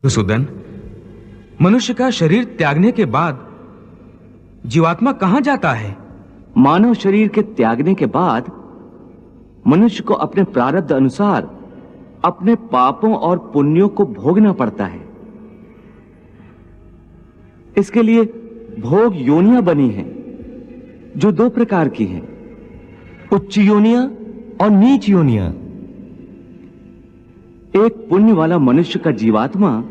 मधुसूदन, मनुष्य का शरीर त्यागने के बाद जीवात्मा कहां जाता है? मानव शरीर के त्यागने के बाद मनुष्य को अपने प्रारब्ध अनुसार अपने पापों और पुण्यों को भोगना पड़ता है। इसके लिए भोग योनियां बनी हैं, जो दो प्रकार की हैं, उच्च योनियां और नीच योनियां। एक पुण्य वाला मनुष्य का जीवात्मा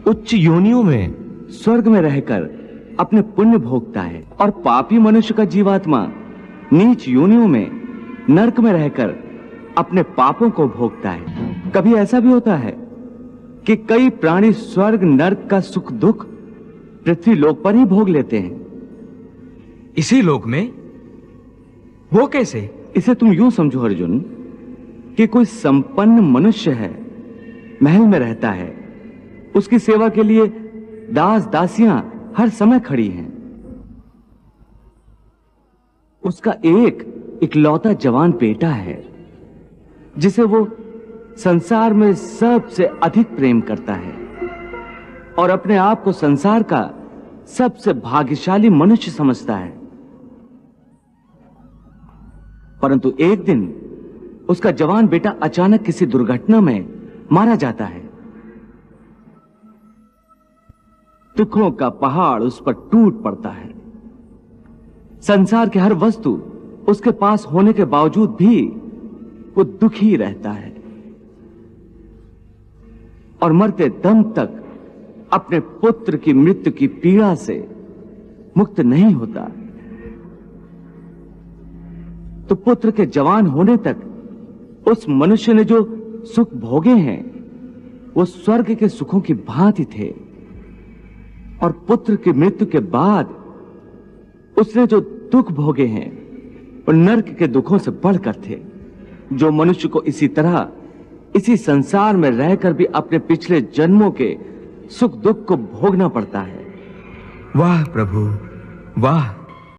उच्च योनियों में स्वर्ग में रहकर अपने पुण्य भोगता है और पापी मनुष्य का जीवात्मा नीच योनियों में नरक में रहकर अपने पापों को भोगता है। कभी ऐसा भी होता है कि कई प्राणी स्वर्ग नरक का सुख दुख पृथ्वी लोक पर ही भोग लेते हैं। इसी लोक में? वो कैसे? इसे तुम यूं समझो अर्जुन कि कोई संपन्न मनुष्य है, महल में रहता है, उसकी सेवा के लिए दास दासियां हर समय खड़ी हैं। उसका एक इकलौता जवान बेटा है जिसे वो संसार में सबसे अधिक प्रेम करता है और अपने आप को संसार का सबसे भाग्यशाली मनुष्य समझता है। परंतु एक दिन उसका जवान बेटा अचानक किसी दुर्घटना में मारा जाता है। दुखों का पहाड़ उस पर टूट पड़ता है। संसार की हर वस्तु उसके पास होने के बावजूद भी वो दुखी रहता है और मरते दम तक अपने पुत्र की मृत्यु की पीड़ा से मुक्त नहीं होता। तो पुत्र के जवान होने तक उस मनुष्य ने जो सुख भोगे हैं वो स्वर्ग के सुखों की भांति थे और पुत्र की मृत्यु के बाद उसने जो दुख भोगे हैं वो नरक के दुखों से बढ़कर थे, जो मनुष्य को इसी तरह इसी संसार में रहकर भी अपने पिछले जन्मों के सुख दुख को भोगना पड़ता है। वाह प्रभु वाह!